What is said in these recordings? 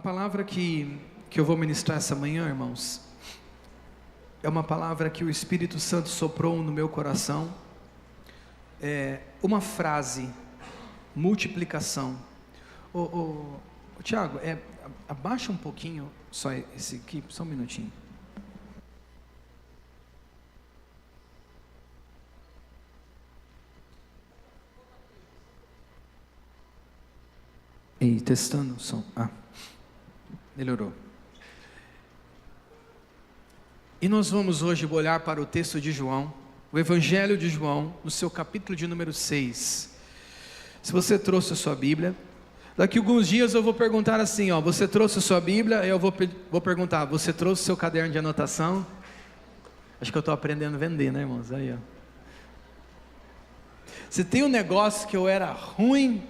palavra que eu vou ministrar essa manhã, irmãos, é uma palavra que o Espírito Santo soprou no meu coração. É uma frase: multiplicação. Tiago, abaixa um pouquinho só esse aqui, só um minutinho. E testando o som. Melhorou. E nós vamos hoje olhar para o texto de João, o Evangelho de João, no seu capítulo de número 6. Se você trouxe a sua Bíblia, daqui a alguns dias eu vou perguntar assim, você trouxe a sua Bíblia? Eu vou perguntar, você trouxe o seu caderno de anotação? Acho que eu estou aprendendo a vender, né, irmãos? Aí, Se tem um negócio que eu era ruim,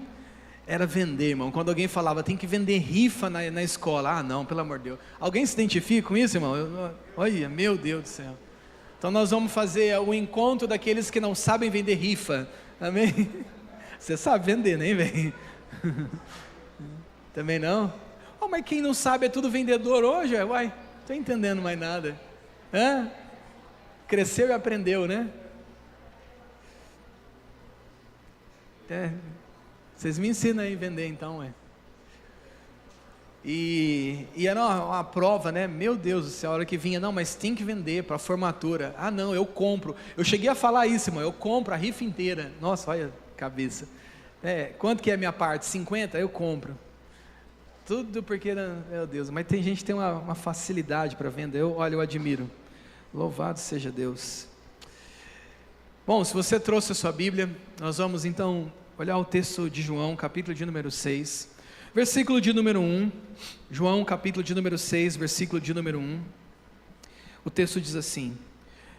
era vender, irmão. Quando alguém falava, tem que vender rifa na escola. Não, pelo amor de Deus. Alguém se identifica com isso, irmão? Olha, meu Deus do céu. Então nós vamos fazer o encontro daqueles que não sabem vender rifa. Amém? Você sabe vender, nem vem. Também não? Mas quem não sabe é tudo vendedor hoje, uai. Não estou entendendo mais nada. Cresceu e aprendeu, né? Vocês me ensinam aí a vender então, E era uma prova, né? Meu Deus do céu, a hora que vinha, não, mas tem que vender para a formatura. Não, eu compro. Eu cheguei a falar isso, irmão, eu compro a rifa inteira. Nossa, olha a cabeça. Quanto que é a minha parte? 50? Eu compro. Tudo porque, meu Deus, mas tem gente que tem uma facilidade para vender. Eu admiro. Louvado seja Deus. Bom, se você trouxe a sua Bíblia, nós vamos então olhar o texto de João, capítulo de número 6, versículo de número 1, João, capítulo de número 6, versículo de número 1, o texto diz assim: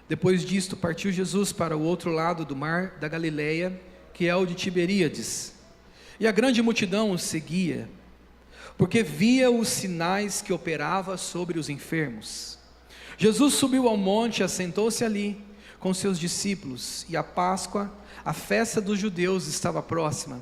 depois disto partiu Jesus para o outro lado do mar da Galileia, que é o de Tiberíades, e a grande multidão o seguia, porque via os sinais que operava sobre os enfermos. Jesus subiu ao monte e assentou-se ali, com seus discípulos, e a Páscoa, a festa dos judeus, estava próxima.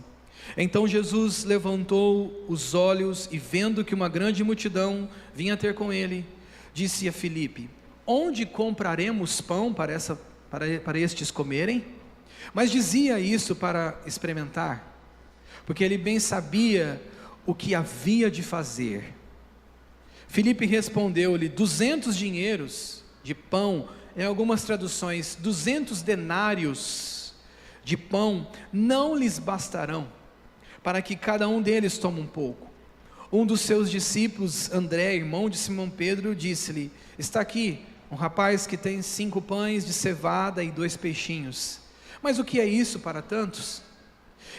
Então Jesus levantou os olhos e, vendo que uma grande multidão vinha ter com ele, disse a Filipe: onde compraremos pão para estes comerem? Mas dizia isso para experimentar, porque ele bem sabia o que havia de fazer. Filipe respondeu-lhe: 200 dinheiros de pão, em algumas traduções, 200 denários de pão não lhes bastarão, para que cada um deles tome um pouco. Um dos seus discípulos, André, irmão de Simão Pedro, disse-lhe: está aqui um rapaz que tem 5 pães de cevada e 2 peixinhos, mas o que é isso para tantos?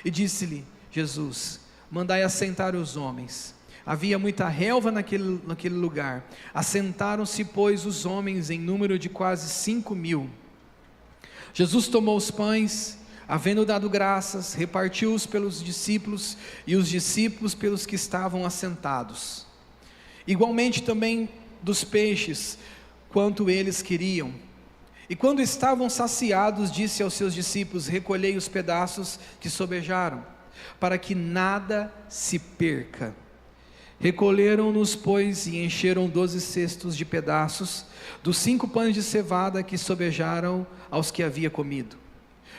E disse-lhe Jesus: mandai assentar os homens. Havia muita relva naquele lugar. Assentaram-se, pois, os homens em número de quase 5.000. Jesus tomou os pães, havendo dado graças, repartiu-os pelos discípulos, e os discípulos pelos que estavam assentados. Igualmente também dos peixes, quanto eles queriam. E quando estavam saciados, disse aos seus discípulos: recolhei os pedaços que sobejaram, para que nada se perca. Recolheram-nos, pois, e encheram 12 cestos de pedaços, dos 5 pães de cevada que sobejaram aos que havia comido.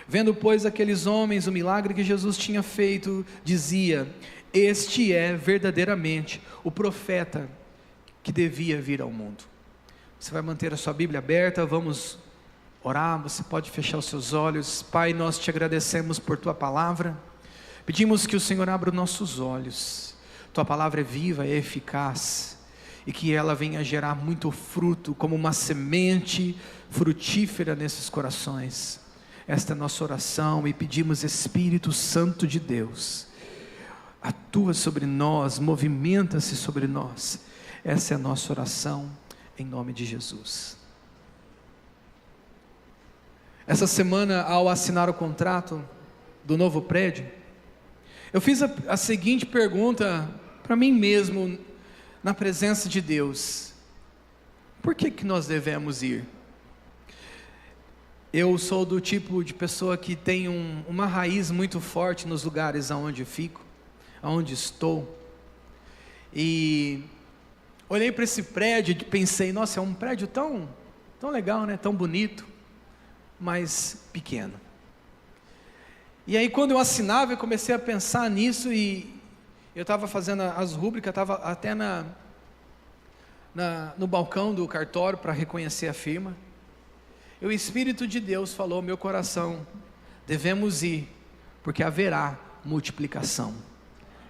Vendo, pois, aqueles homens o milagre que Jesus tinha feito, dizia: este é verdadeiramente o profeta que devia vir ao mundo. Você vai manter a sua Bíblia aberta, vamos orar, você pode fechar os seus olhos. Pai, nós te agradecemos por tua palavra, pedimos que o Senhor abra os nossos olhos. Tua palavra é viva, é eficaz, e que ela venha gerar muito fruto, como uma semente frutífera nesses corações. Esta é a nossa oração, e pedimos: Espírito Santo de Deus, atua sobre nós, movimenta-se sobre nós. Essa é a nossa oração, em nome de Jesus. Essa semana, ao assinar o contrato do novo prédio, eu fiz a seguinte pergunta para mim mesmo, na presença de Deus: por que nós devemos ir? Eu sou do tipo de pessoa que tem uma raiz muito forte nos lugares aonde fico, aonde estou, E olhei para esse prédio e pensei, nossa, é um prédio tão legal, né? Tão bonito, mas pequeno. E aí quando eu assinava, eu comecei a pensar nisso, e eu estava fazendo as rúbricas, estava até no balcão do cartório para reconhecer a firma. E o Espírito de Deus falou ao meu coração: devemos ir, porque haverá multiplicação.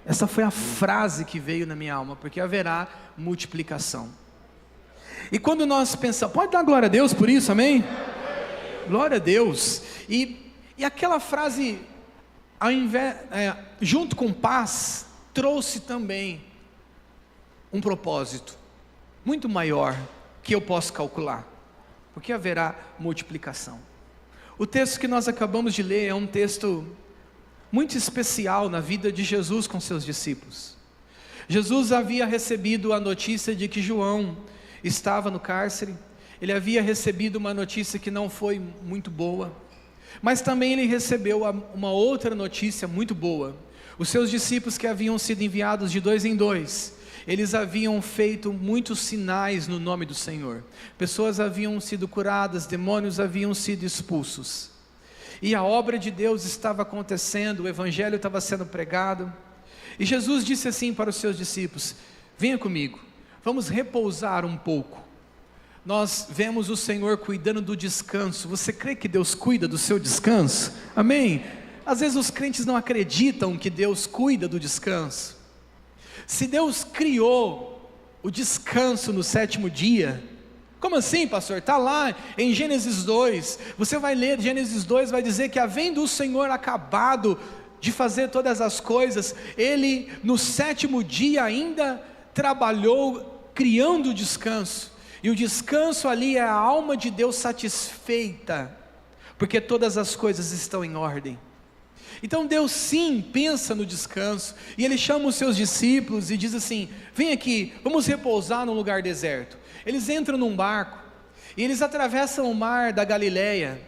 Essa foi a frase que veio na minha alma, porque haverá multiplicação. E quando nós pensamos, pode dar glória a Deus por isso, amém? Glória a Deus. E aquela frase, junto com paz, trouxe também um propósito muito maior que eu posso calcular, porque haverá multiplicação. O texto que nós acabamos de ler é um texto muito especial na vida de Jesus com seus discípulos. Jesus havia recebido a notícia de que João estava no cárcere. Ele havia recebido uma notícia que não foi muito boa, mas também ele recebeu uma outra notícia muito boa. Os seus discípulos, que haviam sido enviados de 2 em 2, eles haviam feito muitos sinais no nome do Senhor. Pessoas haviam sido curadas, demônios haviam sido expulsos, e a obra de Deus estava acontecendo, o evangelho estava sendo pregado. E Jesus disse assim para os seus discípulos: venha comigo, vamos repousar um pouco. Nós vemos o Senhor cuidando do descanso. Você crê que Deus cuida do seu descanso? Amém? Às vezes os crentes não acreditam que Deus cuida do descanso. Se Deus criou o descanso no 7º dia, como assim, pastor? Está lá em Gênesis 2, você vai ler Gênesis 2, vai dizer que havendo o Senhor acabado de fazer todas as coisas, Ele no 7º dia ainda trabalhou criando o descanso, e o descanso ali é a alma de Deus satisfeita, porque todas as coisas estão em ordem. Então Deus sim pensa no descanso, e Ele chama os seus discípulos e diz assim: vem aqui, vamos repousar num lugar deserto. Eles entram num barco, e eles atravessam o mar da Galileia,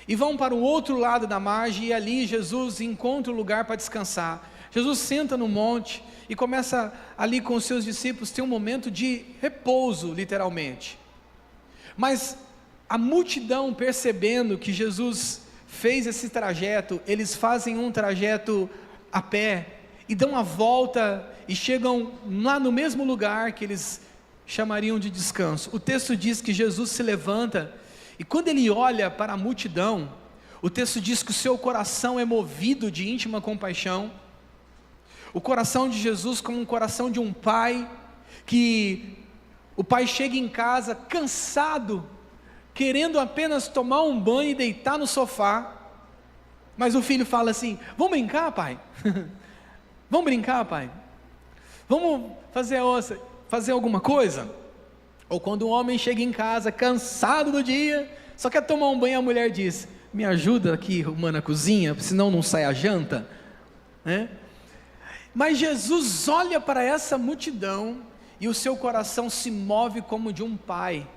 e vão para o outro lado da margem, e ali Jesus encontra um lugar para descansar. Jesus senta no monte, e começa ali com os seus discípulos, tem um momento de repouso, literalmente. Mas a multidão, percebendo que Jesus fez esse trajeto, eles fazem um trajeto a pé, e dão a volta, e chegam lá no mesmo lugar que eles chamariam de descanso. O texto diz que Jesus se levanta, e quando ele olha para a multidão, o texto diz que o seu coração é movido de íntima compaixão. O coração de Jesus como um coração de um pai, que o pai chega em casa cansado, querendo apenas tomar um banho e deitar no sofá, mas o filho fala assim: vamos brincar, pai? Vamos brincar, pai? Vamos fazer alguma coisa? Ou quando um homem chega em casa cansado do dia, só quer tomar um banho, a mulher diz: me ajuda aqui arrumando a cozinha, senão não sai a janta, né? Mas Jesus olha para essa multidão, e o seu coração se move como de um pai,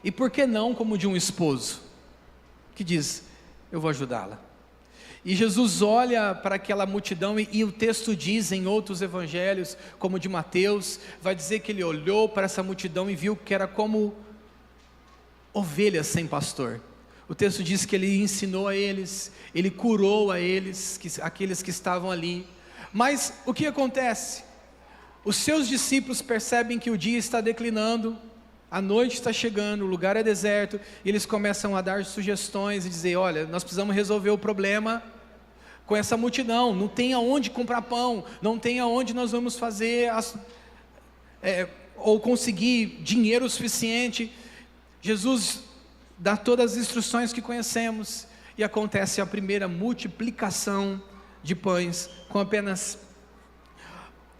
e por que não como de um esposo, que diz: eu vou ajudá-la. E Jesus olha para aquela multidão, e o texto diz em outros evangelhos, como de Mateus, vai dizer que ele olhou para essa multidão e viu que era como ovelhas sem pastor. O texto diz que ele ensinou a eles, ele curou a eles, aqueles que estavam ali. Mas o que acontece? Os seus discípulos percebem que o dia está declinando, a noite está chegando, o lugar é deserto, e eles começam a dar sugestões e dizer: olha, nós precisamos resolver o problema com essa multidão, não tem aonde comprar pão, não tem aonde nós vamos fazer, ou conseguir dinheiro suficiente. Jesus dá todas as instruções que conhecemos, e acontece a primeira multiplicação de pães, com apenas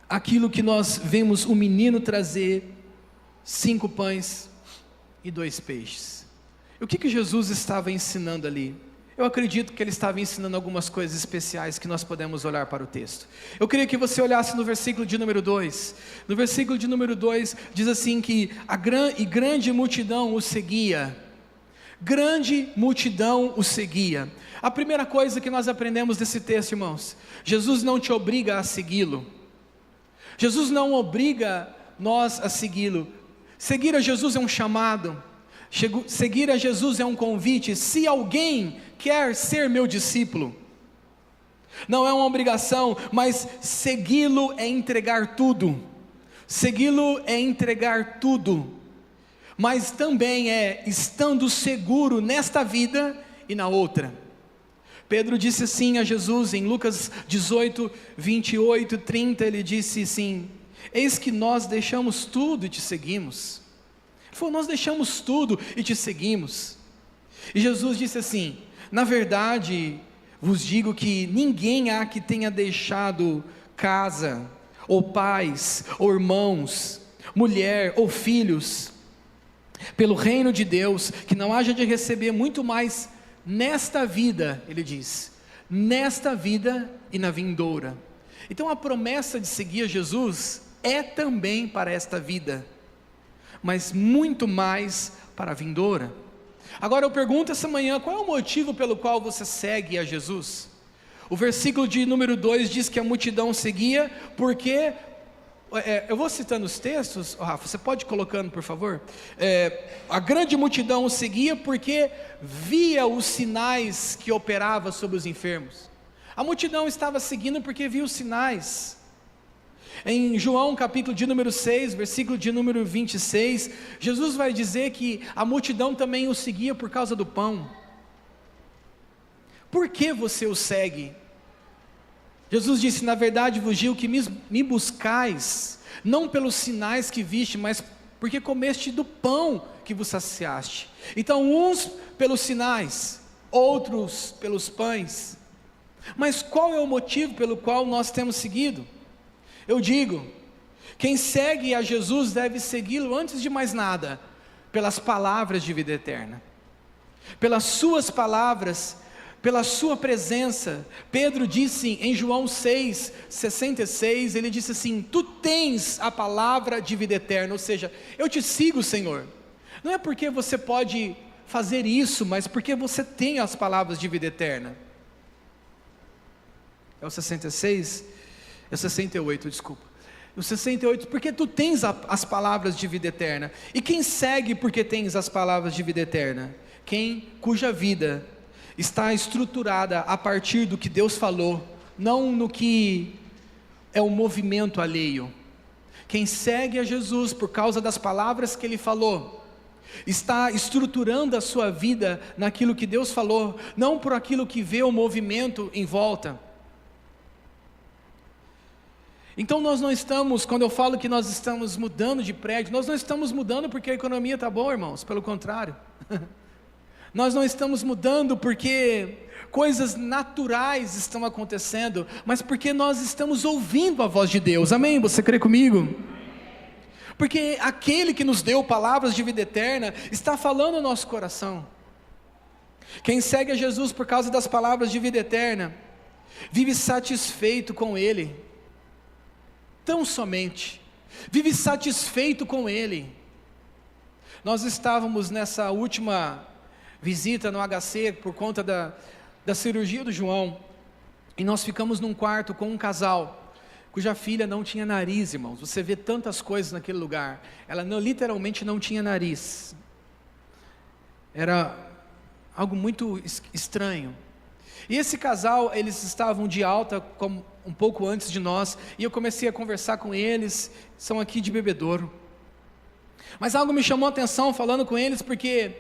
aquilo que nós vemos o menino trazer, 5 pães e 2 peixes. E o que Jesus estava ensinando ali? Eu acredito que ele estava ensinando algumas coisas especiais que nós podemos olhar para o texto. Eu queria que você olhasse no versículo de número 2. No versículo de número 2 diz assim que grande multidão o seguia. Grande multidão o seguia. A primeira coisa que nós aprendemos desse texto, irmãos: Jesus não te obriga a segui-lo. Jesus não obriga nós a segui-lo. Seguir a Jesus é um chamado. Seguir a Jesus é um convite. Se alguém quer ser meu discípulo, não é uma obrigação, mas segui-lo é entregar tudo. Segui-lo é entregar tudo, mas também é estando seguro nesta vida e na outra. Pedro disse assim a Jesus em Lucas 18, 28, 30, ele disse assim: eis que nós deixamos tudo e te seguimos. Ele falou: nós deixamos tudo e te seguimos. E Jesus disse assim: na verdade vos digo que ninguém há que tenha deixado casa, ou pais, ou irmãos, mulher, ou filhos, pelo reino de Deus, que não haja de receber muito mais nesta vida, ele diz, nesta vida e na vindoura. Então a promessa de seguir a Jesus é também para esta vida, mas muito mais para a vindoura. Agora eu pergunto essa manhã, qual é o motivo pelo qual você segue a Jesus? O versículo de número 2 diz que a multidão seguia, porque, eu vou citando os textos, Rafa, você pode ir colocando por favor? A grande multidão o seguia porque via os sinais que operava sobre os enfermos. A multidão estava seguindo porque via os sinais. Em João capítulo de número 6, versículo de número 26, Jesus vai dizer que a multidão também o seguia por causa do pão. Por que você o segue? Jesus disse: na verdade vos digo que me buscais, não pelos sinais que viste, mas porque comeste do pão que vos saciaste. Então uns pelos sinais, outros pelos pães. Mas qual é o motivo pelo qual nós temos seguido? Eu digo, quem segue a Jesus deve segui-lo antes de mais nada, pelas palavras de vida eterna, pelas suas palavras, pela sua presença. Pedro disse em João 6, 66, ele disse assim: tu tens a palavra de vida eterna, ou seja, eu te sigo, Senhor, não é porque você pode fazer isso, mas porque você tem as palavras de vida eterna. É o 66? É o 68, desculpa. O 68, porque tu tens as palavras de vida eterna. E quem segue porque tens as palavras de vida eterna? Cuja vida está estruturada a partir do que Deus falou, não no que é o movimento alheio. Quem segue a Jesus por causa das palavras que Ele falou, está estruturando a sua vida naquilo que Deus falou, não por aquilo que vê o movimento em volta. Então nós não estamos, quando eu falo que nós estamos mudando de prédio, nós não estamos mudando porque a economia está boa, irmãos, pelo contrário. Nós não estamos mudando porque coisas naturais estão acontecendo, mas porque nós estamos ouvindo a voz de Deus. Amém? Você crê comigo? Porque aquele que nos deu palavras de vida eterna está falando no nosso coração. Quem segue a Jesus por causa das palavras de vida eterna vive satisfeito com Ele. Tão somente, vive satisfeito com Ele. Nós estávamos nessa última visita no HC, por conta da cirurgia do João, e nós ficamos num quarto com um casal, cuja filha não tinha nariz, irmãos. Você vê tantas coisas naquele lugar, ela literalmente não tinha nariz, era algo muito estranho. E esse casal, eles estavam de alta um pouco antes de nós, e eu comecei a conversar com eles, são aqui de Bebedouro. Mas algo me chamou a atenção falando com eles, porque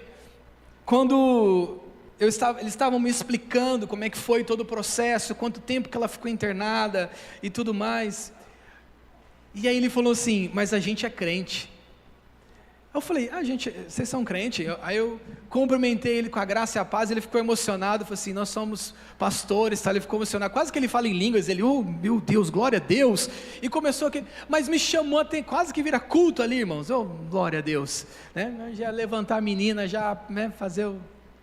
quando eles estavam me explicando como é que foi todo o processo, quanto tempo que ela ficou internada e tudo mais. E aí ele falou assim: mas a gente é crente. Eu falei: vocês são crente? Aí eu cumprimentei ele com a graça e a paz, ele ficou emocionado, falou assim: nós somos pastores, tá? Ele ficou emocionado, quase que ele fala em línguas, ele: oh meu Deus, glória a Deus, e começou mas me chamou, quase que vira culto ali, irmãos, oh glória a Deus, né? Já levantar a menina, já, né, fazer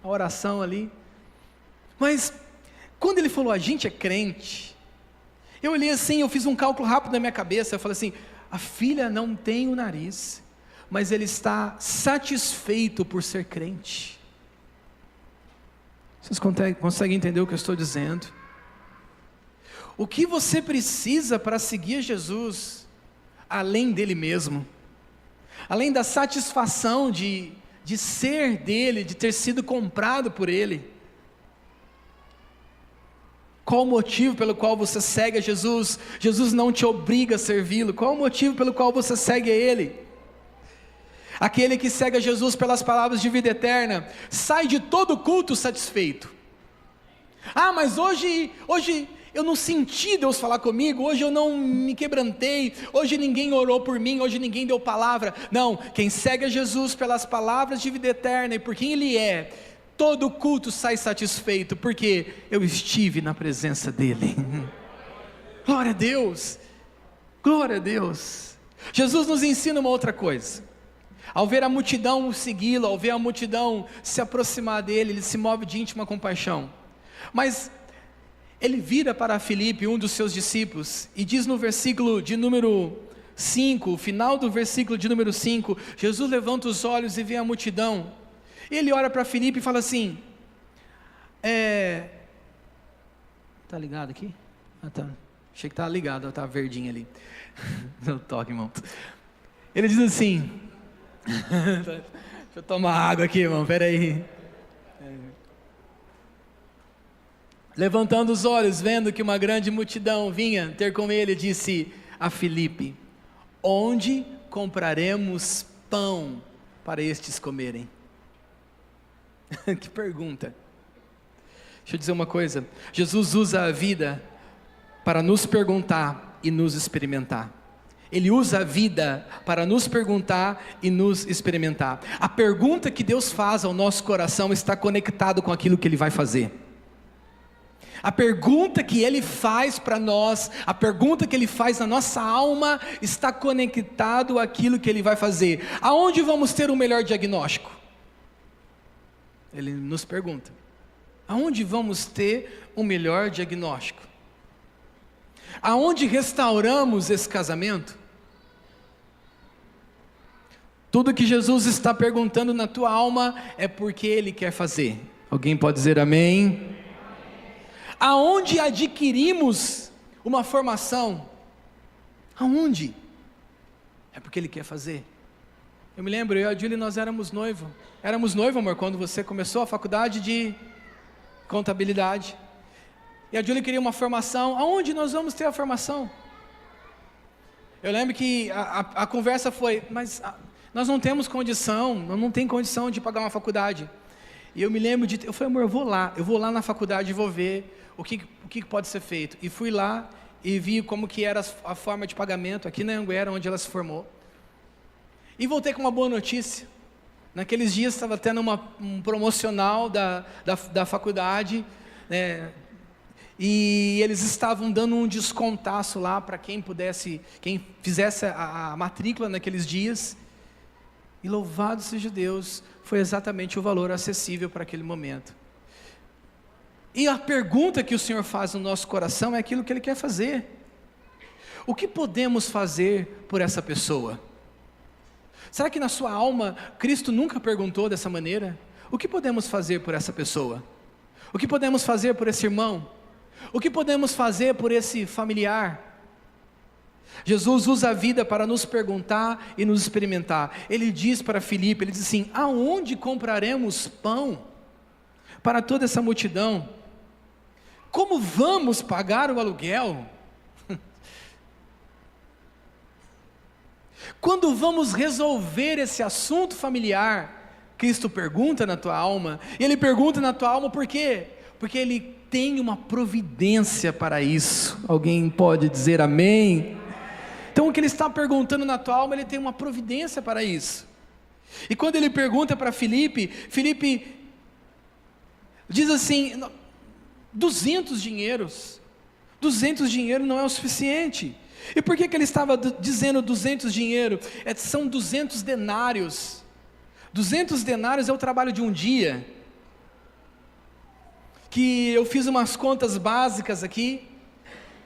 a oração ali. Mas quando ele falou: a gente é crente, eu olhei assim, eu fiz um cálculo rápido na minha cabeça, eu falei assim: a filha não tem o nariz, mas ele está satisfeito por ser crente. Vocês conseguem entender o que eu estou dizendo? O que você precisa para seguir Jesus além dele mesmo, além da satisfação de ser dele, de ter sido comprado por ele. Qual o motivo pelo qual você segue a Jesus? Jesus não te obriga a servi-lo. Qual o motivo pelo qual você segue a ele? Aquele que segue a Jesus pelas palavras de vida eterna, sai de todo culto satisfeito. Ah, mas hoje eu não senti Deus falar comigo, hoje eu não me quebrantei, hoje ninguém orou por mim, hoje ninguém deu palavra. Não, quem segue a Jesus pelas palavras de vida eterna e por quem Ele é, todo culto sai satisfeito, porque eu estive na presença dEle. Glória a Deus, glória a Deus. Jesus nos ensina uma outra coisa. Ao ver a multidão segui-lo, ao ver a multidão se aproximar dele, ele se move de íntima compaixão. Mas ele vira para Filipe, um dos seus discípulos, e diz no versículo de número 5, final do versículo de número 5, Jesus levanta os olhos e vê a multidão. Ele olha para Filipe e fala assim, tá ligado aqui? Ah, tá. Achei que estava ligado, estava verdinho ali. Não toque, irmão. Ele diz assim, deixa eu tomar água aqui, irmão, peraí. Levantando os olhos, vendo que uma grande multidão vinha ter com ele, disse a Filipe, onde compraremos pão para estes comerem? Que pergunta. Deixa eu dizer uma coisa, Jesus usa a vida para nos perguntar e nos experimentar. Ele usa a vida para nos perguntar e nos experimentar. A pergunta que Deus faz ao nosso coração está conectado com aquilo que Ele vai fazer. A pergunta que Ele faz para nós, a pergunta que Ele faz na nossa alma, está conectado àquilo que Ele vai fazer. Aonde vamos ter o melhor diagnóstico? Ele nos pergunta, aonde vamos ter o melhor diagnóstico? Aonde restauramos esse casamento? Tudo que Jesus está perguntando na tua alma é porque Ele quer fazer. Alguém pode dizer amém? Aonde adquirimos uma formação? Aonde? É porque Ele quer fazer. Eu me lembro, eu e a Julie, nós éramos noivo. Éramos noivo, amor, quando você começou a faculdade de contabilidade. E a Julie queria uma formação. Aonde nós vamos ter a formação? Eu lembro que a conversa foi, mas nós não temos condição, não tem condição de pagar uma faculdade. E eu me lembro eu falei, amor, eu vou lá na faculdade e vou ver o que pode ser feito. E fui lá e vi como que era a forma de pagamento aqui na Anguera, onde ela se formou. E voltei com uma boa notícia. Naqueles dias estava tendo um promocional da faculdade, né, e eles estavam dando um descontaço lá para quem fizesse a matrícula naqueles dias. E louvado seja Deus, foi exatamente o valor acessível para aquele momento. E a pergunta que o Senhor faz no nosso coração é aquilo que Ele quer fazer. O que podemos fazer por essa pessoa? Será que na sua alma, Cristo nunca perguntou dessa maneira? O que podemos fazer por essa pessoa? O que podemos fazer por esse irmão? O que podemos fazer por esse familiar? Jesus usa a vida para nos perguntar e nos experimentar. Ele diz para Filipe, ele diz assim, aonde compraremos pão para toda essa multidão? Como vamos pagar o aluguel? Quando vamos resolver esse assunto familiar? Cristo pergunta na tua alma, e Ele pergunta na tua alma por quê? Porque Ele tem uma providência para isso. Alguém pode dizer amém? Então o que Ele está perguntando na tua alma, Ele tem uma providência para isso. E quando Ele pergunta para Filipe, Filipe diz assim, 200 dinheiros não é o suficiente. E por que Ele estava dizendo 200 dinheiro? São 200 denários. 200 denários é o trabalho de um dia. Que eu fiz umas contas básicas aqui.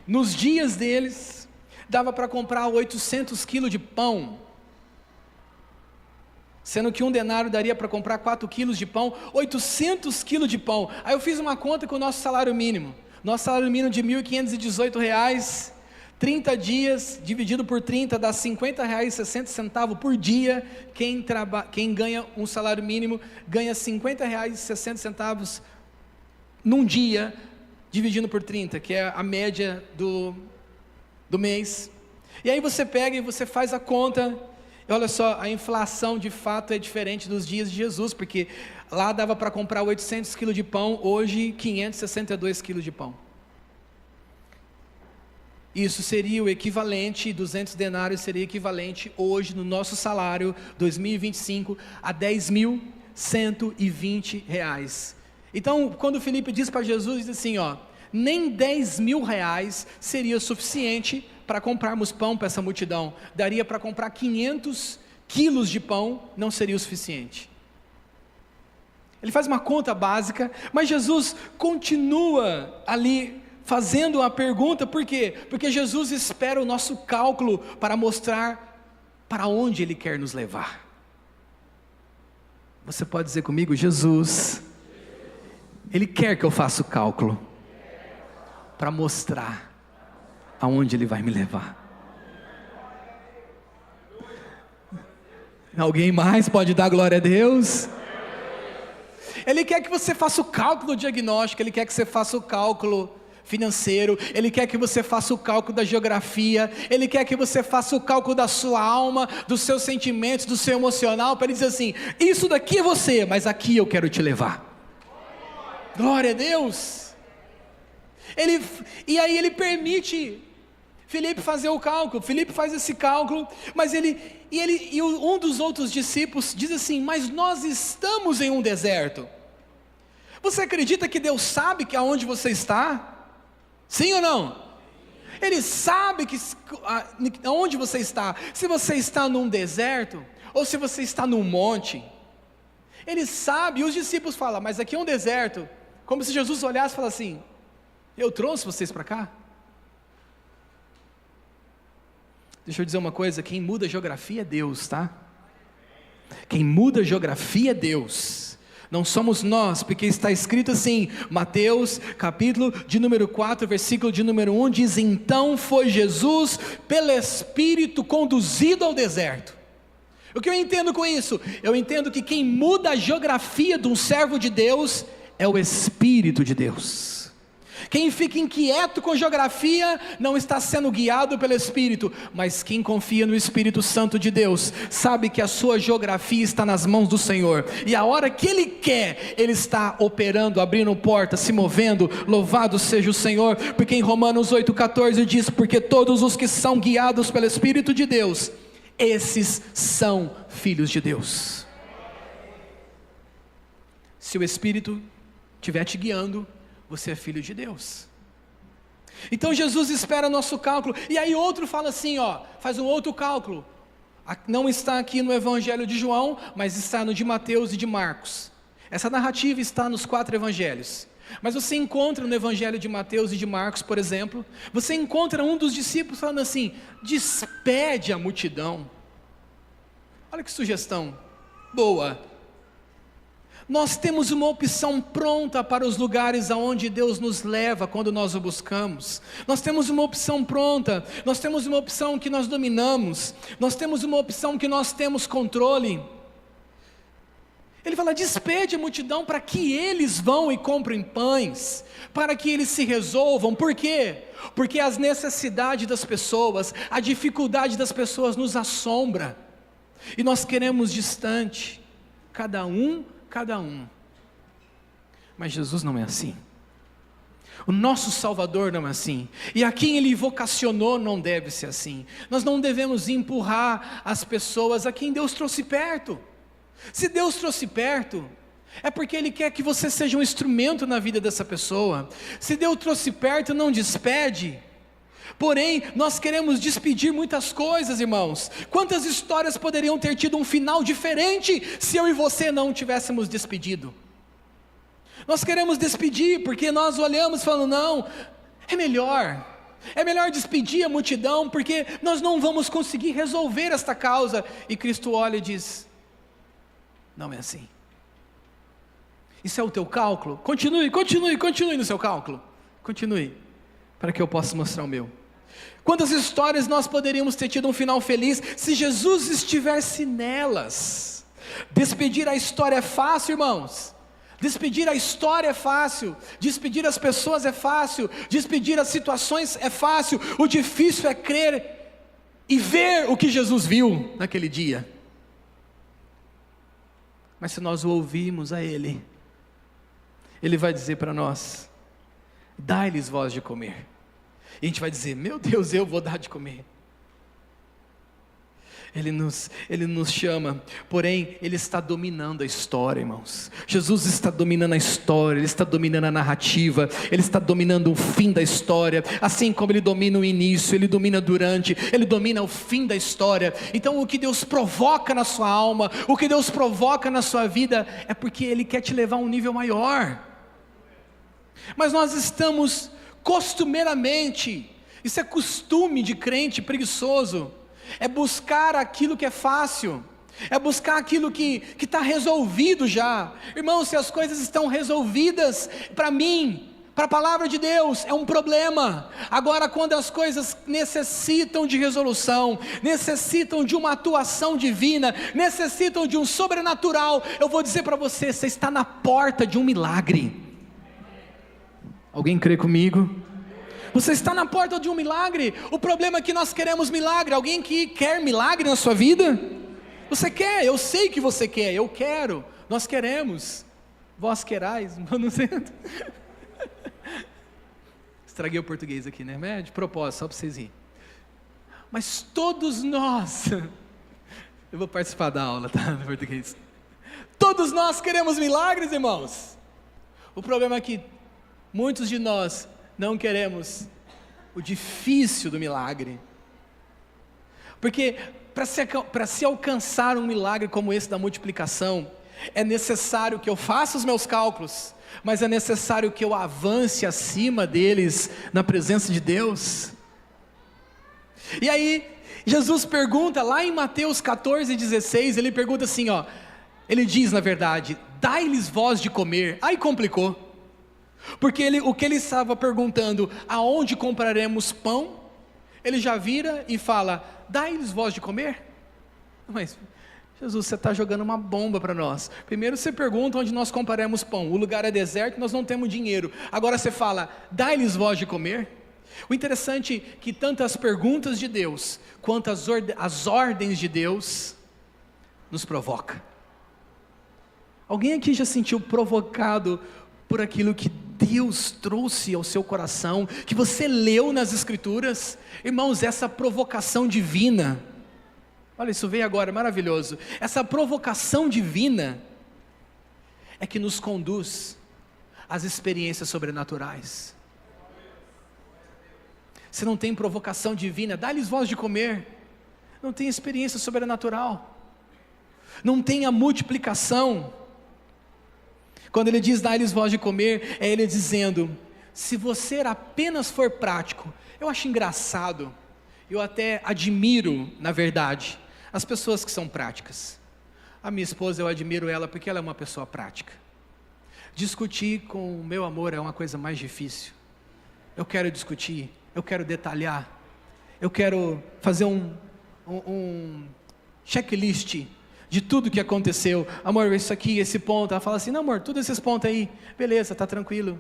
Nos dias deles, dava para comprar 800 quilos de pão. Sendo que um denário daria para comprar 4 quilos de pão, 800 quilos de pão. Aí eu fiz uma conta com o nosso salário mínimo. Nosso salário mínimo de R$ 1.518, 30 dias, dividido por 30, dá R$50,60 por dia. Quem ganha um salário mínimo, ganha R$50,60 num dia, dividindo por 30, que é a média do mês. E aí você pega e você faz a conta, e olha só, a inflação de fato é diferente dos dias de Jesus, porque lá dava para comprar 800 quilos de pão, hoje 562 quilos de pão. Isso seria o equivalente, 200 denários seria equivalente hoje no nosso salário 2025 a R$10.120. Então, quando Filipe diz para Jesus, diz assim, nem R$10.000 seria suficiente para comprarmos pão para essa multidão, daria para comprar 500 quilos de pão, não seria o suficiente. Ele faz uma conta básica, mas Jesus continua ali fazendo uma pergunta, por quê? Porque Jesus espera o nosso cálculo para mostrar para onde Ele quer nos levar. Você pode dizer comigo, Jesus, Ele quer que eu faça o cálculo para mostrar aonde Ele vai me levar. Alguém mais pode dar glória a Deus? Ele quer que você faça o cálculo diagnóstico, Ele quer que você faça o cálculo financeiro, Ele quer que você faça o cálculo da geografia, Ele quer que você faça o cálculo da sua alma, dos seus sentimentos, do seu emocional, para Ele dizer assim, isso daqui é você, mas aqui eu quero te levar. Glória a Deus. E aí Ele permite Filipe fazer o cálculo, Filipe faz esse cálculo, mas um dos outros discípulos diz assim, mas nós estamos em um deserto. Você acredita que Deus sabe que aonde você está? Sim ou não? Ele sabe aonde você está, se você está num deserto, ou se você está num monte, Ele sabe, e os discípulos falam, mas aqui é um deserto, como se Jesus olhasse e falasse assim, eu trouxe vocês para cá? Deixa eu dizer uma coisa, quem muda a geografia é Deus, tá? Quem muda a geografia é Deus. Não somos nós, porque está escrito assim, Mateus, capítulo de número 4, versículo de número 1, diz, então foi Jesus, pelo Espírito, conduzido ao deserto. O que eu entendo com isso? Eu entendo que quem muda a geografia de um servo de Deus, é o Espírito de Deus. Quem fica inquieto com geografia, não está sendo guiado pelo Espírito, mas quem confia no Espírito Santo de Deus, sabe que a sua geografia está nas mãos do Senhor, e a hora que Ele quer, Ele está operando, abrindo portas, se movendo, louvado seja o Senhor, porque em Romanos 8,14 diz, porque todos os que são guiados pelo Espírito de Deus, esses são filhos de Deus. Se o Espírito estiver te guiando, você é filho de Deus. Então Jesus espera nosso cálculo, e aí outro fala assim, faz um outro cálculo, não está aqui no Evangelho de João, mas está no de Mateus e de Marcos. Essa narrativa está nos 4 evangelhos, mas você encontra no Evangelho de Mateus e de Marcos, por exemplo, você encontra um dos discípulos falando assim, despede a multidão. Olha que sugestão boa. Nós temos uma opção pronta para os lugares aonde Deus nos leva quando nós o buscamos. Nós temos uma opção pronta, nós temos uma opção que nós dominamos, nós temos uma opção que nós temos controle. Ele fala, despede a multidão para que eles vão e comprem pães, para que eles se resolvam. Por quê? Porque as necessidades das pessoas, a dificuldade das pessoas nos assombra, e nós queremos distante, cada um, mas Jesus não é assim. O nosso Salvador não é assim, e a quem Ele vocacionou não deve ser assim. Nós não devemos empurrar as pessoas a quem Deus trouxe perto. Se Deus trouxe perto, é porque Ele quer que você seja um instrumento na vida dessa pessoa. Se Deus trouxe perto, não despede. Porém, nós queremos despedir muitas coisas, irmãos. Quantas histórias poderiam ter tido um final diferente, se eu e você não tivéssemos despedido? Nós queremos despedir, porque nós olhamos e falamos, não, é melhor despedir a multidão, porque nós não vamos conseguir resolver esta causa. E Cristo olha e diz, não é assim. Isso é o teu cálculo? Continue no seu cálculo, continue, para que eu possa mostrar o meu. Quantas histórias nós poderíamos ter tido um final feliz se Jesus estivesse nelas? Despedir a história é fácil, irmãos. Despedir a história é fácil, despedir as pessoas é fácil, despedir as situações é fácil. O difícil é crer e ver o que Jesus viu naquele dia. Mas se nós o ouvirmos a Ele, Ele vai dizer para nós: dai-lhes voz de comer. E a gente vai dizer: meu Deus, eu vou dar de comer. Ele nos chama, porém Ele está dominando a história, irmãos. Jesus está dominando a história, Ele está dominando a narrativa, Ele está dominando o fim da história. Assim como Ele domina o início, Ele domina durante, Ele domina o fim da história. Então o que Deus provoca na sua alma, o que Deus provoca na sua vida, é porque Ele quer te levar a um nível maior. Mas nós estamos costumeiramente, isso é costume de crente preguiçoso, é buscar aquilo que é fácil, é buscar aquilo que está resolvido já. Irmão, se as coisas estão resolvidas, para mim, para a palavra de Deus, é um problema. Agora, quando as coisas necessitam de resolução, necessitam de uma atuação divina, necessitam de um sobrenatural, eu vou dizer para você, você está na porta de um milagre. Alguém crê comigo? Você está na porta de um milagre. O problema é que nós queremos milagre. Alguém que quer milagre na sua vida? Você quer, eu sei que você quer, eu quero, nós queremos. Vós querais, não sei. Estraguei o português aqui, né? De propósito, só para vocês rirem. Mas todos nós, eu vou participar da aula, tá? No português. Todos nós queremos milagres, irmãos. O problema é que muitos de nós não queremos o difícil do milagre, porque para se alcançar um milagre como esse da multiplicação, é necessário que eu faça os meus cálculos, mas é necessário que eu avance acima deles, na presença de Deus. E aí, Jesus pergunta, lá em Mateus 14:16, ele pergunta assim, ele diz na verdade, dai-lhes voz de comer. Aí complicou, porque o que ele estava perguntando, aonde compraremos pão? Ele já vira e fala, dai-lhes voz de comer? Mas Jesus, você está jogando uma bomba para nós. Primeiro você pergunta onde nós compraremos pão, o lugar é deserto, nós não temos dinheiro. Agora você fala, dai-lhes voz de comer? O interessante é que tanto as perguntas de Deus, quanto as ordens de Deus, nos provoca. Alguém aqui já sentiu provocado por aquilo que Deus trouxe ao seu coração, que você leu nas Escrituras? Irmãos, essa provocação divina, olha, isso veio agora, maravilhoso. Essa provocação divina é que nos conduz às experiências sobrenaturais. Se não tem provocação divina, dá-lhes voz de comer, não tem experiência sobrenatural, não tem a multiplicação. Quando ele diz dá-lhes voz de comer, é ele dizendo, se você apenas for prático, eu acho engraçado, eu até admiro, na verdade, as pessoas que são práticas. A minha esposa, eu admiro ela porque ela é uma pessoa prática. Discutir com o meu amor é uma coisa mais difícil. Eu quero discutir, eu quero detalhar, eu quero fazer um checklist de tudo que aconteceu. Amor, isso aqui, esse ponto. Ela fala assim, não amor, todos esses pontos aí, beleza, está tranquilo.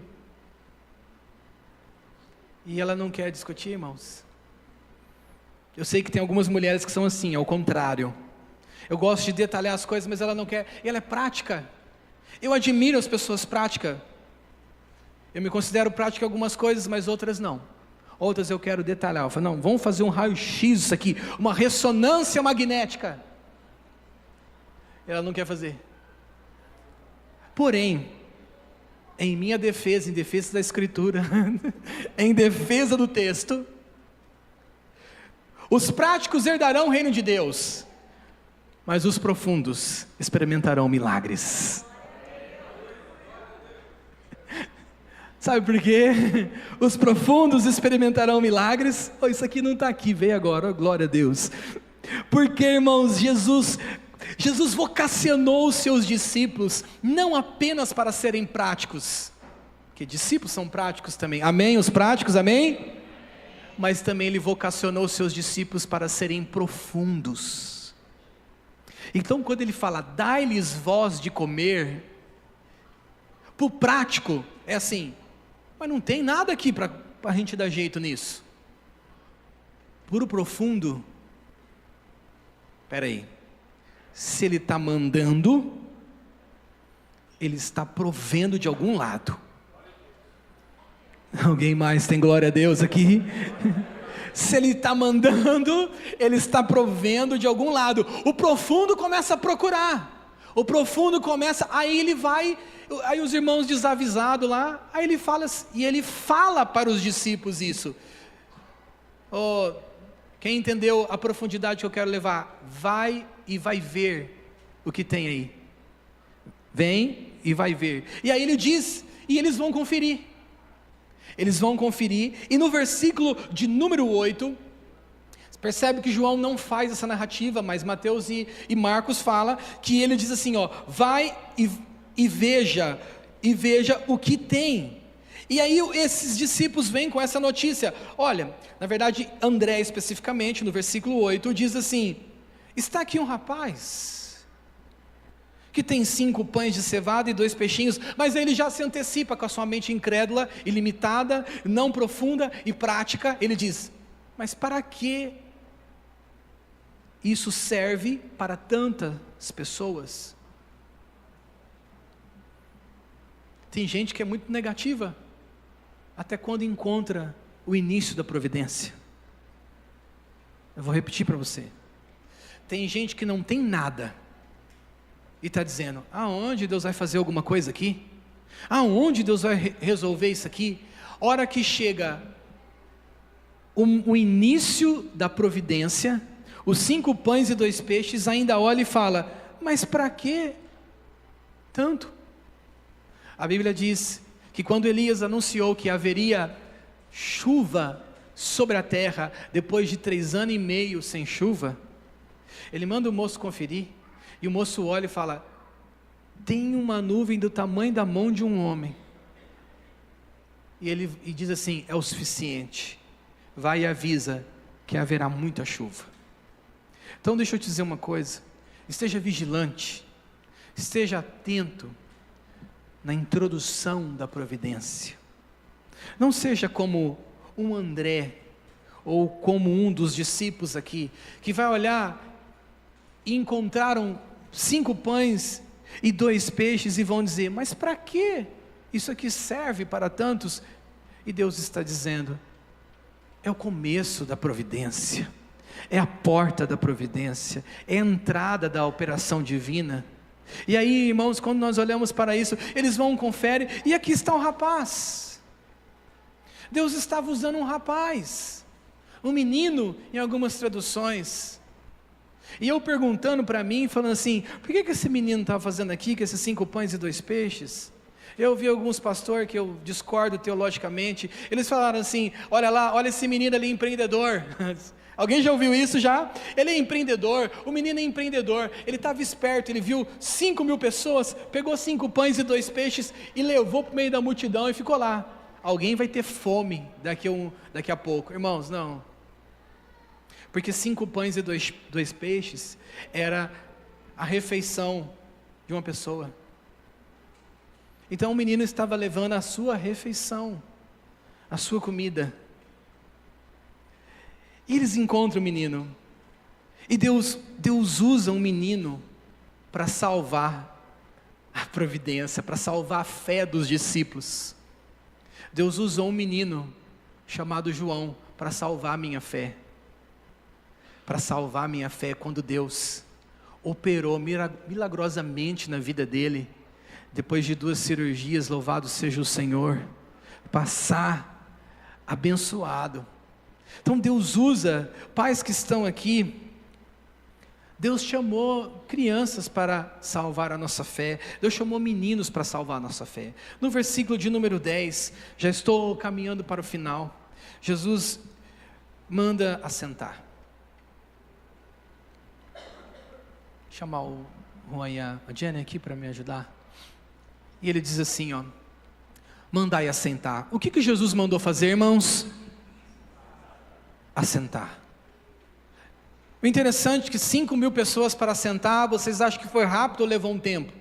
E ela não quer discutir, irmãos. Eu sei que tem algumas mulheres que são assim, ao contrário. Eu gosto de detalhar as coisas, mas ela não quer, e ela é prática. Eu admiro as pessoas práticas. Eu me considero prático em algumas coisas, mas outras não. Outras eu quero detalhar. Eu falo, não, vamos fazer um raio-x isso aqui, uma ressonância magnética. Ela não quer fazer. Porém, em minha defesa, em defesa da Escritura, em defesa do texto, os práticos herdarão o reino de Deus, mas os profundos experimentarão milagres. Sabe por quê? Os profundos experimentarão milagres. Oh, isso aqui não está aqui, veio agora, oh, glória a Deus. Porque, irmãos, Jesus vocacionou os seus discípulos, não apenas para serem práticos, porque discípulos são práticos também, amém? Os práticos, amém? mas também Ele vocacionou os seus discípulos para serem profundos. Então quando Ele fala, dai-lhes voz de comer, para o prático, é assim, mas não tem nada aqui para a gente dar jeito nisso. Para o profundo, espera aí, se Ele está mandando, Ele está provendo de algum lado. Alguém mais tem glória a Deus aqui? Se Ele está mandando, Ele está provendo de algum lado. O profundo começa a procurar, o profundo começa, aí ele vai, aí os irmãos desavisados lá, aí ele fala, e ele fala para os discípulos isso. Oh, quem entendeu a profundidade que eu quero levar, vai e vai ver o que tem aí. Vem e vai ver. E aí ele diz, e eles vão conferir. Eles vão conferir, e no versículo de número 8, você percebe que João não faz essa narrativa, mas Mateus e Marcos fala, que ele diz assim, ó, vai e veja o que tem. E aí esses discípulos vêm com essa notícia, olha, na verdade André especificamente, no versículo 8, diz assim, está aqui um rapaz, que tem 5 pães de cevada e 2 peixinhos, mas ele já se antecipa com a sua mente incrédula, ilimitada, não profunda e prática, ele diz, mas para que isso serve para tantas pessoas? Tem gente que é muito negativa, até quando encontra o início da providência. Eu vou repetir para você, tem gente que não tem nada, e está dizendo, aonde Deus vai fazer alguma coisa aqui? Aonde Deus vai resolver isso aqui? Hora que chega o início da providência, os 5 pães e 2 peixes, ainda olha e fala, mas para que tanto? A Bíblia diz que quando Elias anunciou que haveria chuva sobre a terra, depois de 3 anos e meio sem chuva, ele manda o moço conferir, e o moço olha e fala, tem uma nuvem do tamanho da mão de um homem, e diz assim, é o suficiente, vai e avisa que haverá muita chuva. Então deixa eu te dizer uma coisa, esteja vigilante, esteja atento na introdução da providência, não seja como um André, ou como um dos discípulos aqui, que vai olhar e encontraram 5 pães e 2 peixes e vão dizer, mas para que isso aqui serve para tantos? E Deus está dizendo, é o começo da providência, é a porta da providência, é a entrada da operação divina. E aí, irmãos, quando nós olhamos para isso, eles vão, conferem, e aqui está um rapaz. Deus estava usando um rapaz, um menino, em algumas traduções. E eu perguntando para mim, falando assim, por que esse menino estava fazendo aqui, com esses 5 pães e 2 peixes? Eu vi alguns pastores que eu discordo teologicamente, eles falaram assim, olha lá, olha esse menino ali empreendedor. Alguém já ouviu isso já? Ele é empreendedor, o menino é empreendedor, ele estava esperto, ele viu 5.000 pessoas, pegou 5 pães e 2 peixes e levou para o meio da multidão e ficou lá. Alguém vai ter fome daqui a pouco, irmãos, não. Porque 5 pães e 2 peixes era a refeição de uma pessoa. Então o menino estava levando a sua refeição, a sua comida. E eles encontram o menino. E Deus usa um menino para salvar a providência, para salvar a fé dos discípulos. Deus usou um menino chamado João para salvar a minha fé. Para salvar a minha fé quando Deus operou milagrosamente na vida dele, depois de 2 cirurgias, louvado seja o Senhor, passar abençoado. Então Deus usa, pais que estão aqui, Deus chamou crianças para salvar a nossa fé, Deus chamou meninos para salvar a nossa fé. No versículo de número 10, já estou caminhando para o final, Jesus manda assentar. Chamar o Juan e a Jenny aqui para me ajudar. E ele diz assim, ó, mandai assentar. O que Jesus mandou fazer, irmãos? assentar. O interessante é que 5.000 pessoas para assentar, vocês acham que foi rápido ou levou um tempo?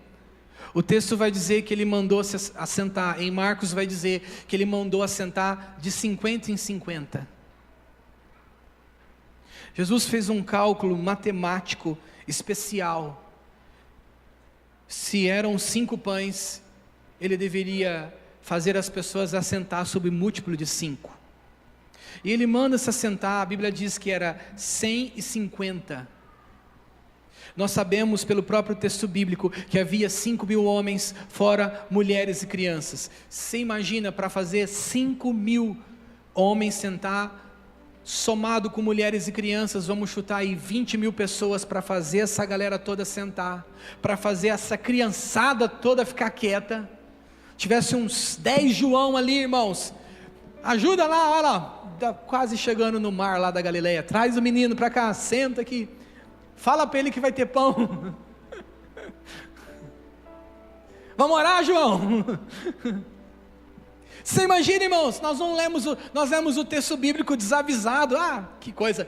O texto vai dizer que ele mandou se assentar, em Marcos vai dizer que ele mandou assentar de 50 em 50. Jesus fez um cálculo matemático especial. Se eram 5 pães, ele deveria fazer as pessoas assentar sob múltiplo de 5. E ele manda se assentar, a Bíblia diz que era 150. Nós sabemos pelo próprio texto bíblico que havia 5.000 homens, fora mulheres e crianças. Você imagina, para fazer 5.000 homens sentar, somado com mulheres e crianças, vamos chutar aí 20.000 pessoas para fazer essa galera toda sentar, para fazer essa criançada toda ficar quieta. Tivesse uns 10 João ali, irmãos, ajuda lá, olha lá, tá quase chegando no mar lá da Galileia, traz o menino para cá, senta aqui, fala para ele que vai ter pão. Vamos orar, João? Você imagina, irmãos, nós lemos o texto bíblico desavisado, que coisa,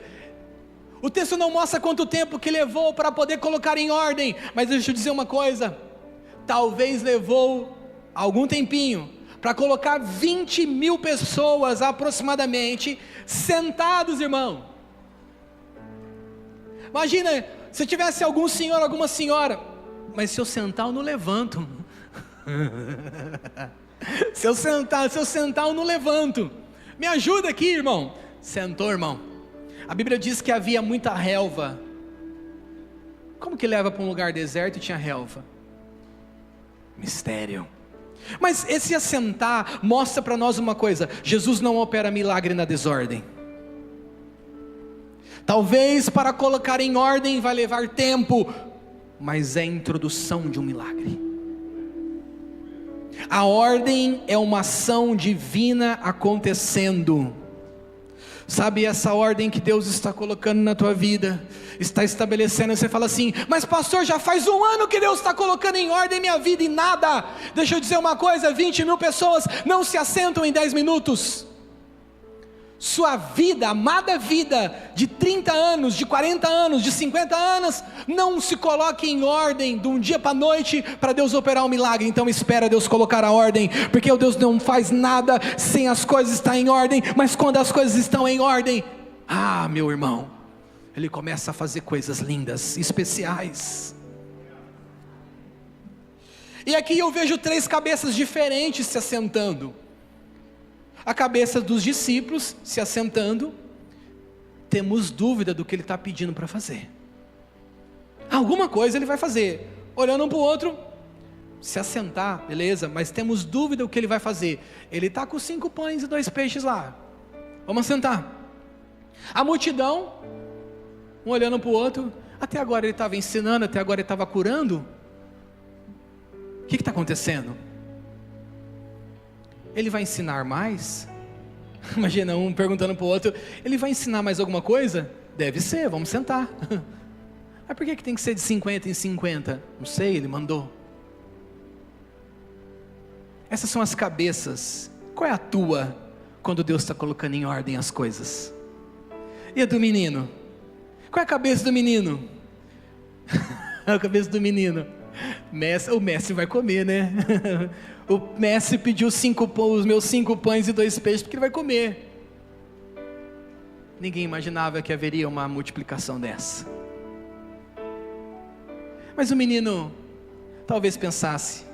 o texto não mostra quanto tempo que levou para poder colocar em ordem, mas deixa eu dizer uma coisa, talvez levou algum tempinho, para colocar 20.000 pessoas aproximadamente, sentados, irmão. Imagina, se tivesse algum senhor, alguma senhora, mas se eu sentar eu não levanto. Se eu sentar eu não levanto. Me ajuda aqui, irmão. Sentou, irmão. A Bíblia diz que havia muita relva. Como que leva para um lugar deserto e tinha relva? Mistério. Mas esse assentar mostra para nós uma coisa: Jesus não opera milagre na desordem. Talvez para colocar em ordem vai levar tempo, mas é a introdução de um milagre. A ordem é uma ação divina acontecendo. Sabe essa ordem que Deus está colocando na tua vida, está estabelecendo, você fala assim, mas pastor, já faz 1 ano que Deus está colocando em ordem minha vida e nada. Deixa eu dizer uma coisa, 20.000 pessoas não se assentam em 10 minutos. Sua vida, amada vida, de 30 anos, de 40 anos, de 50 anos, não se coloque em ordem de um dia para a noite, para Deus operar um milagre. Então espera Deus colocar a ordem, porque o Deus não faz nada sem as coisas estarem em ordem, mas quando as coisas estão em ordem, meu irmão, Ele começa a fazer coisas lindas, especiais. E aqui eu vejo 3 cabeças diferentes se assentando. A cabeça dos discípulos se assentando, temos dúvida do que ele está pedindo para fazer. Alguma coisa ele vai fazer, olhando um para o outro, se assentar, beleza, mas temos dúvida do que ele vai fazer. Ele está com 5 pães e 2 peixes lá, vamos assentar. A multidão, um olhando para o outro, até agora ele estava ensinando, até agora ele estava curando. O que está acontecendo? Ele vai ensinar mais? Imagina um perguntando para o outro, ele vai ensinar mais alguma coisa? Deve ser, vamos sentar. Mas por que tem que ser de 50 em 50? Não sei, ele mandou. Essas são as cabeças. Qual é a tua, quando Deus está colocando em ordem as coisas? E a do menino? Qual é a cabeça do menino? A cabeça do menino, o mestre vai comer, né? O mestre pediu os meus 5 pães e 2 peixes, porque ele vai comer. Ninguém imaginava que haveria uma multiplicação dessa. Mas o menino talvez pensasse,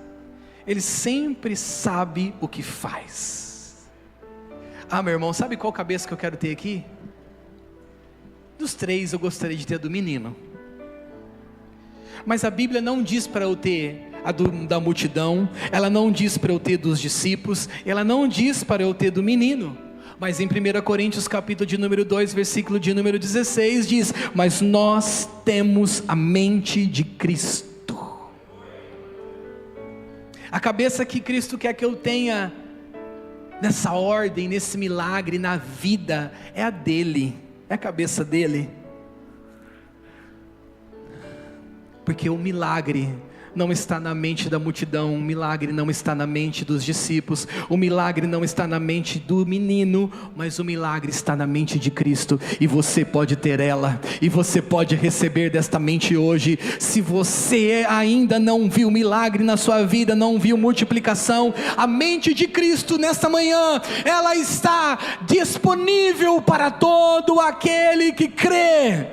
ele sempre sabe o que faz. Meu irmão, sabe qual cabeça que eu quero ter aqui? Dos 3 eu gostaria de ter a do menino. Mas a Bíblia não diz para eu ter da multidão, ela não diz para eu ter dos discípulos, ela não diz para eu ter do menino, mas em 1 Coríntios capítulo de número 2, versículo de número 16 diz, mas nós temos a mente de Cristo. A cabeça que Cristo quer que eu tenha, nessa ordem, nesse milagre, na vida, é a dele, é a cabeça dele. Porque o milagre não está na mente da multidão, o milagre não está na mente dos discípulos, o milagre não está na mente do menino, mas o milagre está na mente de Cristo, e você pode ter ela, e você pode receber desta mente hoje. Se você ainda não viu milagre na sua vida, não viu multiplicação, a mente de Cristo nesta manhã, ela está disponível para todo aquele que crê,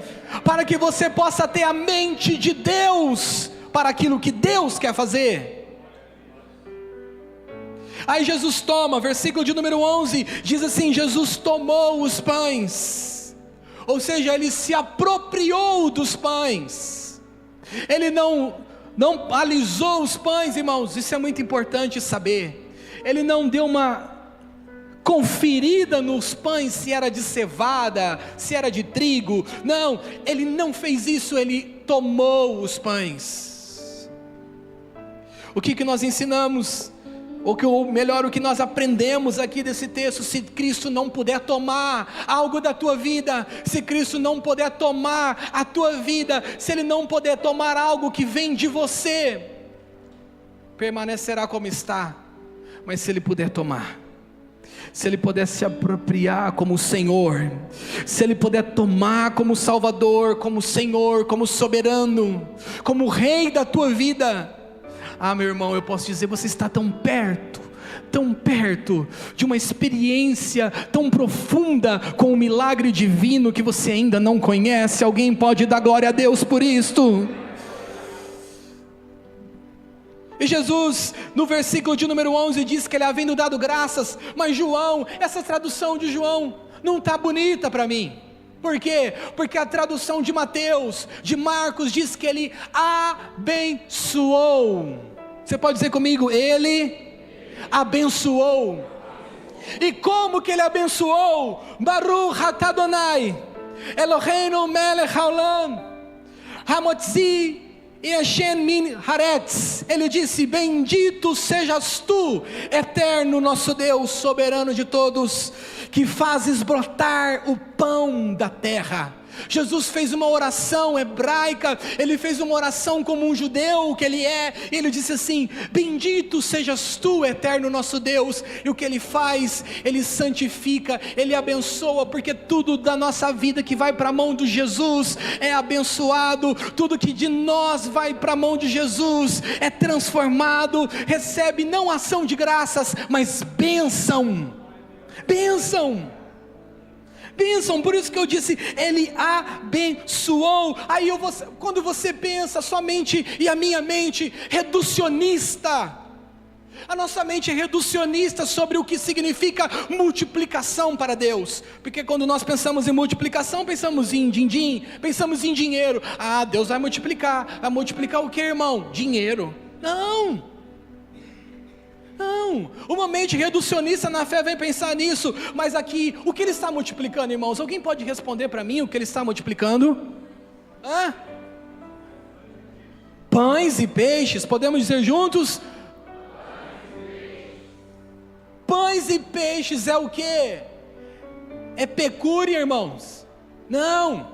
para que você possa ter a mente de Deus, para aquilo que Deus quer fazer. Aí Jesus toma, versículo de número 11, diz assim: Jesus tomou os pães, ou seja, ele se apropriou dos pães, ele não alisou os pães, irmãos, isso é muito importante saber. Ele não deu uma conferida nos pães, se era de cevada, se era de trigo, não, ele não fez isso, ele tomou os pães. O que nós ensinamos, ou melhor, o que nós aprendemos aqui desse texto? Se Cristo não puder tomar algo da tua vida, se Cristo não puder tomar a tua vida, se Ele não puder tomar algo que vem de você, permanecerá como está. Mas se Ele puder tomar, se Ele puder se apropriar como Senhor, se Ele puder tomar como Salvador, como Senhor, como soberano, como Rei da tua vida, meu irmão, eu posso dizer, você está tão perto de uma experiência tão profunda com o milagre divino que você ainda não conhece. Alguém pode dar glória a Deus por isto? E Jesus, no versículo de número 11, diz que ele havendo dado graças, mas João, essa tradução de João não está bonita para mim. Por quê? Porque a tradução de Mateus, de Marcos, diz que ele abençoou. Você pode dizer comigo, ele abençoou. E como que ele abençoou? Baruch atah Adonai Eloheinu melech haolam hamotzi Yeshen min haaretz. Ele disse: bendito sejas tu, eterno nosso Deus, soberano de todos, que fazes brotar o pão da terra. Jesus fez uma oração hebraica, ele fez uma oração como um judeu que ele é, e ele disse assim: bendito sejas tu, eterno nosso Deus. E o que ele faz? Ele santifica, ele abençoa, porque tudo da nossa vida que vai para a mão de Jesus é abençoado, tudo que de nós vai para a mão de Jesus é transformado, recebe não ação de graças, mas bênção, por isso que eu disse, ele abençoou. Aí quando você pensa, sua mente e a minha mente reducionista, a nossa mente é reducionista sobre o que significa multiplicação para Deus, porque quando nós pensamos em multiplicação, pensamos em din-din, pensamos em dinheiro. Deus vai multiplicar o que, irmão? Dinheiro? Não, uma mente reducionista na fé vem pensar nisso, mas aqui, o que ele está multiplicando, irmãos? Alguém pode responder para mim o que ele está multiplicando? Pães e peixes, podemos dizer juntos? Pães e peixes é o que? É pecúria, irmãos? Não.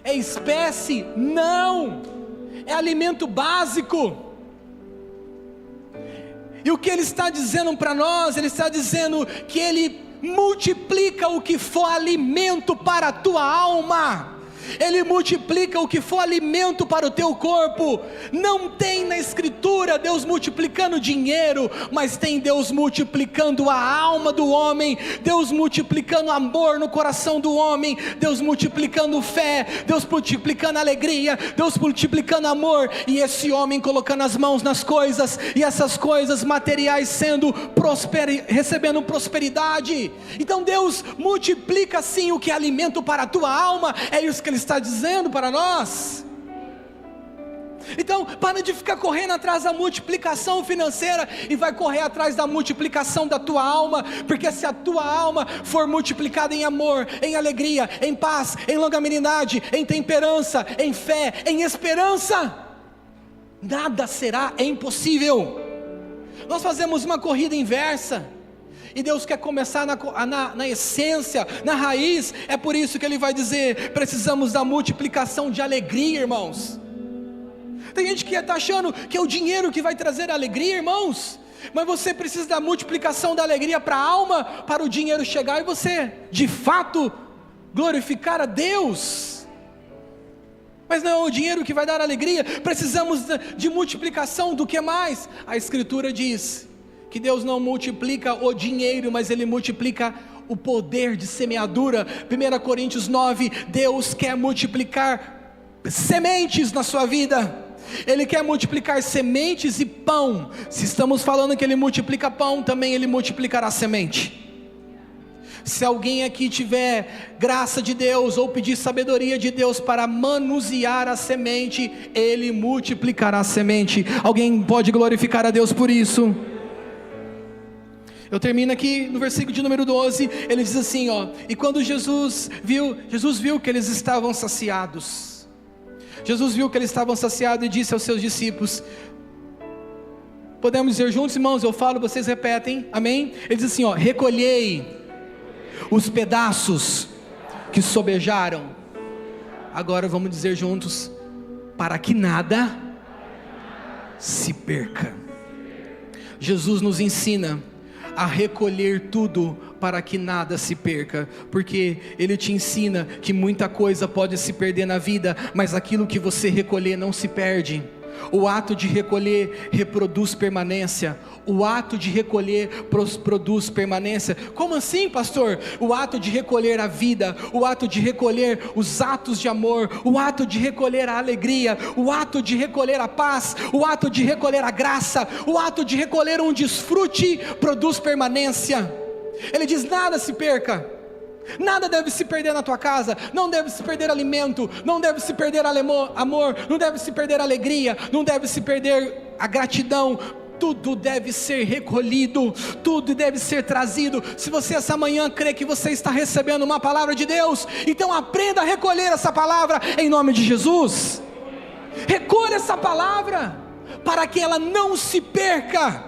É espécie? Não. É alimento básico. E o que ele está dizendo para nós? Ele está dizendo que ele multiplica o que for alimento para a tua alma. Ele multiplica o que for alimento para o teu corpo. Não tem na escritura Deus multiplicando dinheiro, mas tem Deus multiplicando a alma do homem, Deus multiplicando amor no coração do homem, Deus multiplicando fé, Deus multiplicando alegria, Deus multiplicando amor, e esse homem colocando as mãos nas coisas, e essas coisas materiais recebendo prosperidade. Então Deus multiplica sim o que é alimento para a tua alma. É isso que ele está dizendo para nós. Então para de ficar correndo atrás da multiplicação financeira e vai correr atrás da multiplicação da tua alma, porque se a tua alma for multiplicada em amor, em alegria, em paz, em longanimidade, em temperança, em fé, em esperança, nada será impossível. Nós fazemos uma corrida inversa, e Deus quer começar na essência, na raiz. É por isso que Ele vai dizer: precisamos da multiplicação de alegria, irmãos. Tem gente que está achando que é o dinheiro que vai trazer alegria, irmãos. Mas você precisa da multiplicação da alegria para a alma, para o dinheiro chegar e você, de fato, glorificar a Deus. Mas não é o dinheiro que vai dar alegria. Precisamos de multiplicação do que mais? A Escritura diz que Deus não multiplica o dinheiro, mas Ele multiplica o poder de semeadura. 1 Coríntios 9, Deus quer multiplicar sementes na sua vida. Ele quer multiplicar sementes e pão. Se estamos falando que Ele multiplica pão, também Ele multiplicará semente. Se alguém aqui tiver graça de Deus, ou pedir sabedoria de Deus para manusear a semente, Ele multiplicará a semente. Alguém pode glorificar a Deus por isso? Eu termino aqui no versículo de número 12, ele diz assim, e quando Jesus viu que eles estavam saciados, Jesus viu que eles estavam saciados e disse aos seus discípulos, podemos dizer juntos, irmãos? Eu falo, vocês repetem, amém? Ele diz assim, recolhei os pedaços que sobejaram. Agora vamos dizer juntos, para que nada se perca. Jesus nos ensina a recolher tudo para que nada se perca, porque Ele te ensina que muita coisa pode se perder na vida, mas aquilo que você recolher não se perde. O ato de recolher reproduz permanência. O ato de recolher produz permanência. Como assim, pastor? O ato de recolher a vida, o ato de recolher os atos de amor, o ato de recolher a alegria, o ato de recolher a paz, o ato de recolher a graça, o ato de recolher um desfrute produz permanência. Ele diz, nada se perca. Nada deve se perder na tua casa. Não deve se perder alimento, não deve se perder amor, não deve se perder alegria, não deve se perder a gratidão. Tudo deve ser recolhido, tudo deve ser trazido. Se você essa manhã crê que você está recebendo uma palavra de Deus, então aprenda a recolher essa palavra em nome de Jesus. Recolha essa palavra para que ela não se perca.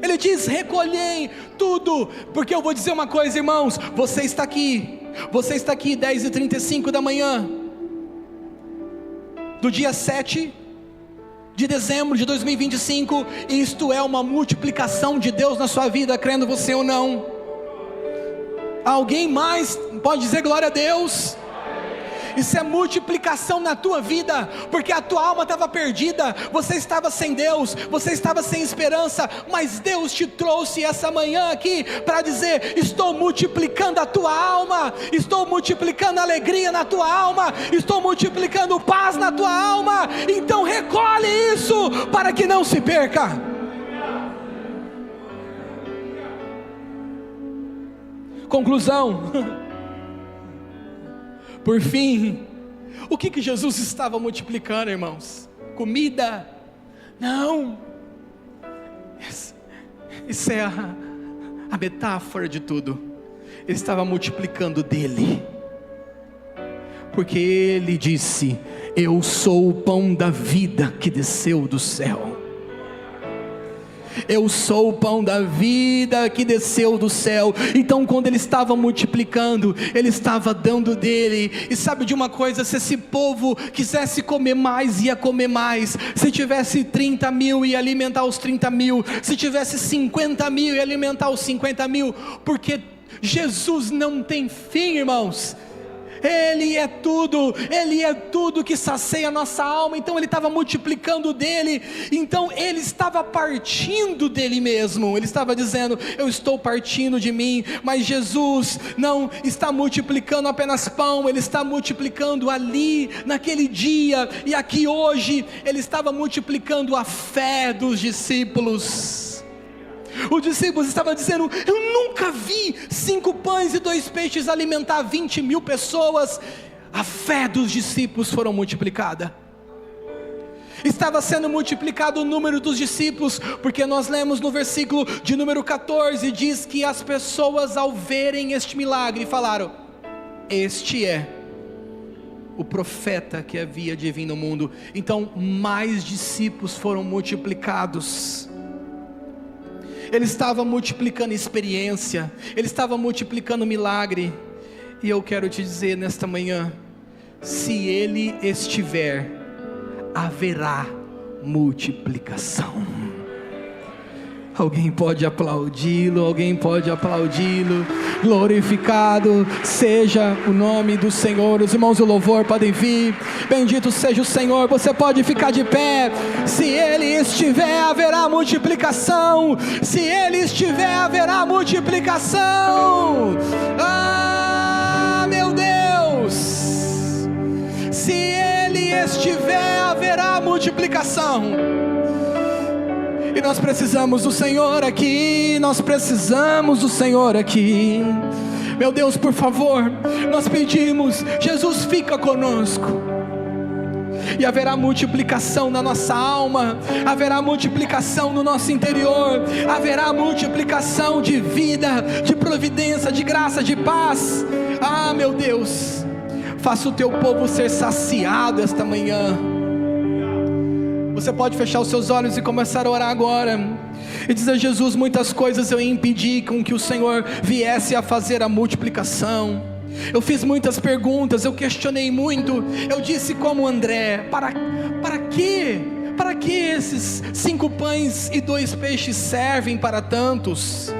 Ele diz, recolhei tudo, porque eu vou dizer uma coisa, irmãos, você está aqui 10h35 da manhã, do dia 7 de dezembro de 2025, isto é uma multiplicação de Deus na sua vida, crendo você ou não. Alguém mais pode dizer glória a Deus? Isso é multiplicação na tua vida, porque a tua alma estava perdida, você estava sem Deus, você estava sem esperança, mas Deus te trouxe essa manhã aqui, para dizer, estou multiplicando a tua alma, estou multiplicando alegria na tua alma, estou multiplicando paz na tua alma, então recolhe isso, para que não se perca. Conclusão. Por fim, o que Jesus estava multiplicando, irmãos? Comida? Não. Isso é a metáfora de tudo. Ele estava multiplicando dele, porque Ele disse, eu sou o pão da vida que desceu do céu. Eu sou o pão da vida que desceu do céu. Então quando Ele estava multiplicando, Ele estava dando dele. E sabe de uma coisa, se esse povo quisesse comer mais, ia comer mais. Se tivesse 30 mil, ia alimentar os 30 mil. Se tivesse 50 mil, ia alimentar os 50 mil. Porque Jesus não tem fim, irmãos. Ele é tudo que sacia a nossa alma. Então Ele estava multiplicando dele, então Ele estava partindo dele mesmo. Ele estava dizendo, eu estou partindo de mim. Mas Jesus não está multiplicando apenas pão, Ele está multiplicando ali, naquele dia, e aqui hoje, Ele estava multiplicando a fé dos discípulos. Os discípulos estavam dizendo, eu nunca vi 5 pães e 2 peixes alimentar 20 mil pessoas. A fé dos discípulos foram multiplicada. Estava sendo multiplicado o número dos discípulos, porque nós lemos no versículo de número 14, diz que as pessoas ao verem este milagre falaram, este é o profeta que havia de vir no mundo. Então mais discípulos foram multiplicados. Ele estava multiplicando experiência, Ele estava multiplicando milagre. E eu quero te dizer nesta manhã, se Ele estiver, haverá multiplicação. Alguém pode aplaudi-lo, alguém pode aplaudi-lo. Glorificado seja o nome do Senhor. Os irmãos do louvor podem vir. Bendito seja o Senhor. Você pode ficar de pé. Se Ele estiver, haverá multiplicação. Se Ele estiver, haverá multiplicação. Ah, meu Deus! Se Ele estiver, haverá multiplicação. E nós precisamos do Senhor aqui, nós precisamos do Senhor aqui. Meu Deus, por favor, nós pedimos, Jesus, fica conosco. E haverá multiplicação na nossa alma, haverá multiplicação no nosso interior, haverá multiplicação de vida, de providência, de graça, de paz. Ah, meu Deus, faça o teu povo ser saciado esta manhã. Você pode fechar os seus olhos e começar a orar agora e dizer: Jesus, muitas coisas eu impedi com que o Senhor viesse a fazer a multiplicação. Eu fiz muitas perguntas, eu questionei muito. Eu disse como André: para quê? Para que esses 5 pães e 2 peixes servem para tantos?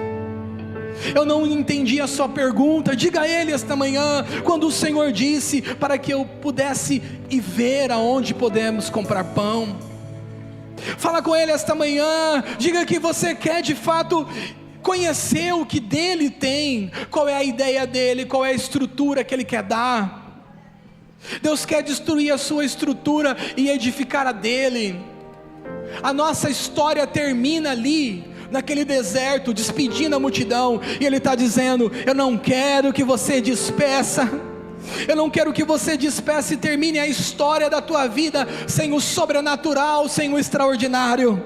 Eu não entendi a sua pergunta. Diga a Ele esta manhã, quando o Senhor disse para que eu pudesse ir ver aonde podemos comprar pão. Fala com Ele esta manhã. Diga que você quer de fato conhecer o que dele tem, qual é a ideia dele, qual é a estrutura que Ele quer dar. Deus quer destruir a sua estrutura e edificar a dele. A nossa história termina ali, naquele deserto, despedindo a multidão, e Ele está dizendo: eu não quero que você despeça. Eu não quero que você despeça e termine a história da tua vida sem o sobrenatural, sem o extraordinário.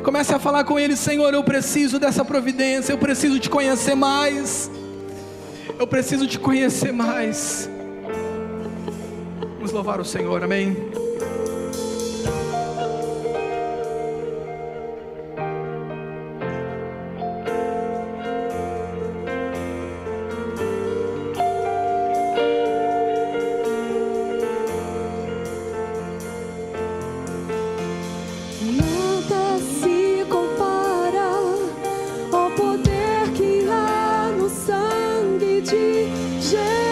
Comece a falar com Ele: Senhor, eu preciso dessa providência, eu preciso te conhecer mais, eu preciso te conhecer mais. Vamos louvar o Senhor, amém? Jesus.